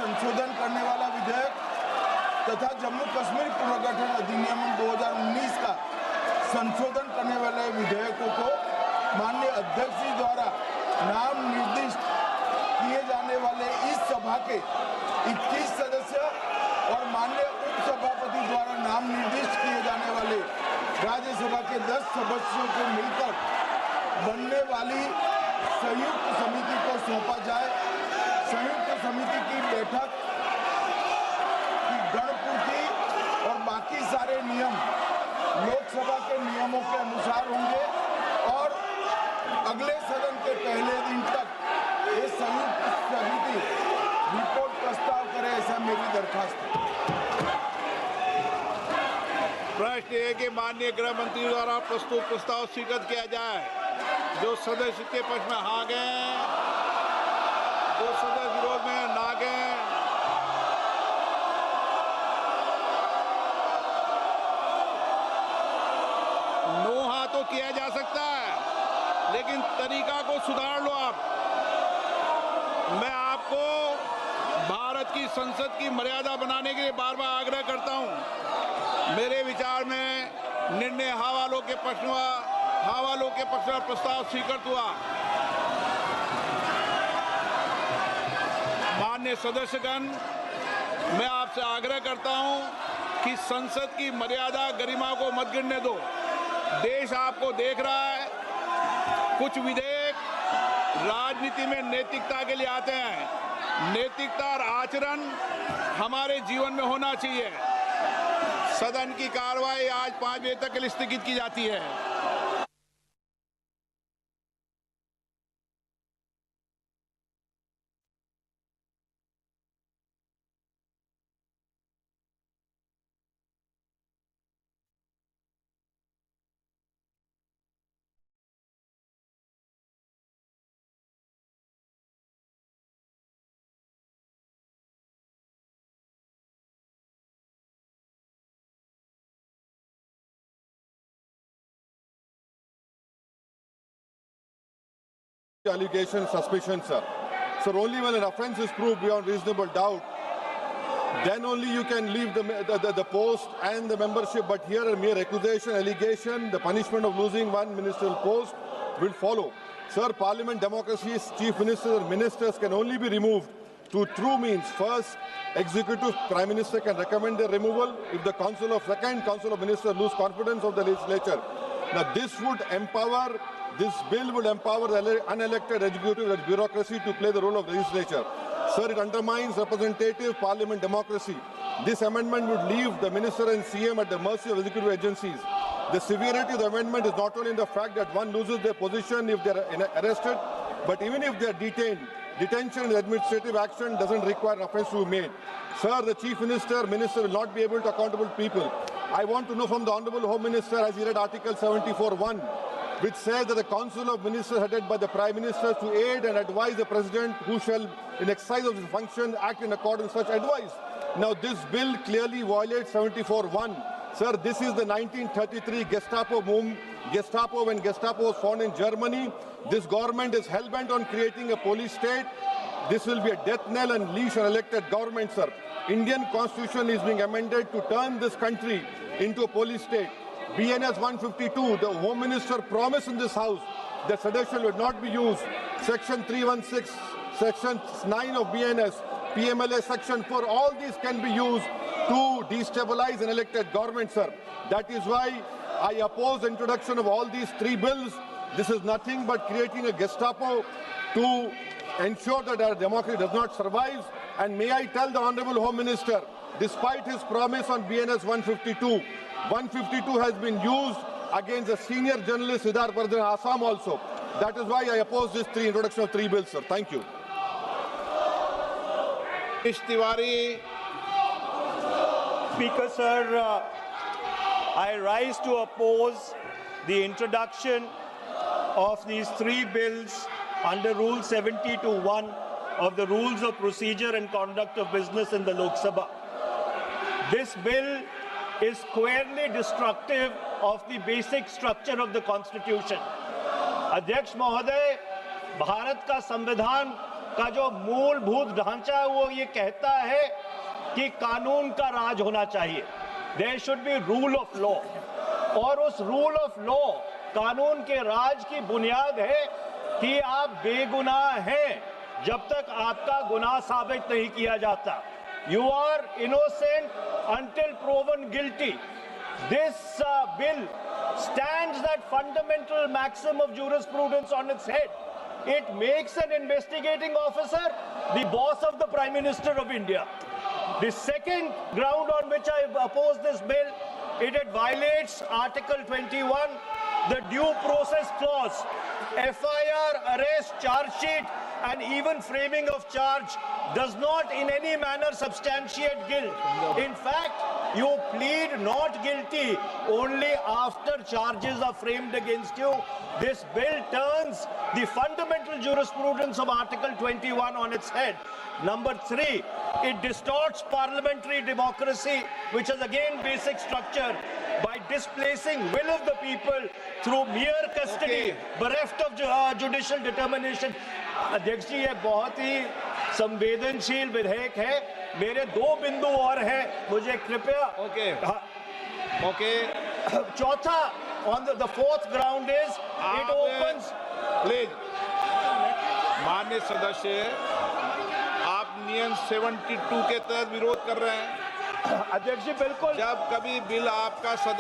संशोधन करने वाला विधेयक तथा जम्मू कश्मीर पुनर्गठन अधिनियम 2019 का संशोधन करने वाले विधेयकों को माननीय अध्यक्ष जी द्वारा नाम निर्दिष्ट किए जाने वाले इस सभा के 21 सदस्य और माननीय उपसभापति द्वारा नाम निर्दिष्ट किए जाने वाले राज्यसभा के 10 सदस्यों को मिलकर बनने वाली संयुक्त समिति को सौंपा जाए। संयुक्त समिति की बैठक की गणपूर्ति और बाकी सारे नियम लोकसभा के नियमों के अनुसार होंगे और अगले सदन के पहले दिन तक ये संयुक्त समिति रिपोर्ट प्रस्ताव करे, ऐसा मेरी दरखास्त है। प्रश्न है कि माननीय गृह मंत्री द्वारा प्रस्तुत प्रस्ताव स्वीकृत किया जाए। जो सदस्य के पक्ष में हाँ गए, जो सदस्य विरोध में ना गए, नो हाँ तो किया जा सकता है, लेकिन तरीका को सुधार लो आप। मैं आपको भारत की संसद की मर्यादा बनाने के लिए बार बार आग्रह करता हूं। मेरे विचार में निर्णय हाँ वालों के पक्ष में प्रस्ताव स्वीकृत हुआ। माननीय सदस्यगण, मैं आपसे आग्रह करता हूं कि संसद की मर्यादा गरिमा को मत गिरने दो। देश आपको देख रहा है। कुछ विधेयक राजनीति में नैतिकता के लिए आते हैं। नैतिकता और आचरण हमारे जीवन में होना चाहिए। सदन की कार्रवाई आज 5 बजे तक के लिए स्थगित की जाती है। Allegation, suspicion, sir. So only when an offence is proved beyond reasonable doubt, then only you can leave the post and the membership. But here a mere accusation, allegation, the punishment of losing one ministerial post will follow. Sir, Parliament democracy's chief ministers and ministers can only be removed through true means. First, executive prime minister can recommend their removal if the council of ministers lose confidence of the legislature. Now this bill would empower the unelected executive bureaucracy to play the role of legislature. Sir, it undermines representative parliament democracy. This amendment would leave the minister and CM at the mercy of executive agencies. The severity of the amendment is not only in the fact that one loses their position if they are arrested, but even if they are detained. Detention is administrative action, doesn't require offence to be made. Sir, the chief minister will not be able to accountable people. I want to know from the Honourable Home Minister, as he read Article 74(1), which says that the Council of Ministers headed by the Prime Minister to aid and advise the President who shall, in exercise of his function, act in accordance with such advice. Now, this bill clearly violates 74(1). Sir, this is the 1933 Gestapo when Gestapo was found in Germany. This government is hell-bent on creating a police state. This will be a death knell and leash on elected government, sir. Indian Constitution is being amended to turn this country into a police state. BNS 152, the Home Minister promised in this House that sedition would not be used. Section 316, Section 9 of BNS, PMLA Section 4, all these can be used to destabilize an elected government, sir. That is why I oppose the introduction of all these 3 bills. This is nothing but creating a Gestapo to ensure that our democracy does not survive. And may I tell the Honourable Home Minister, despite his promise on BNS 152 has been used against a senior journalist, Siddharth Vardhan, Assam also. That is why I oppose this introduction of 3 bills, sir. Thank you. Tiwari. Speaker, sir, I rise to oppose the introduction of these 3 bills under Rule 70(1) of the Rules of Procedure and Conduct of Business in the Lok Sabha. This bill is squarely destructive of the basic structure of the Constitution. अध्यक्ष महोदय, भारत का संविधान का जो मूलभूत ढांचा है वो ये कहता है कि कानून का राज होना चाहिए, there should be rule of law, और उस रूल ऑफ लॉ, कानून के राज की बुनियाद है कि आप बेगुनाह हैं जब तक आपका गुनाह साबित नहीं किया जाता। You are innocent until proven guilty. This bill stands that fundamental maxim of jurisprudence on its head. It makes an investigating officer the boss of the Prime Minister of India. The second ground on which I oppose this bill, it violates Article 21, the due process clause. FIR, arrest, charge sheet, and even framing of charge does not in any manner substantiate guilt. In fact, you plead not guilty only after charges are framed against you. This bill turns the fundamental jurisprudence of Article 21 on its head. Number 3, it distorts parliamentary democracy, which is again basic structure, by displacing will of the people through mere custody, bereft of judicial determination. अध्यक्ष जी, ये बहुत ही संवेदनशील विधेयक है। मेरे 2 बिंदु और हैं, मुझे कृपया ओके चौथा, on the fourth ground is it opens। Please माननीय सदस्य, आप नियम 72 के तहत विरोध कर रहे हैं। अध्यक्ष जी बिल्कुल, जब कभी बिल आपका सदन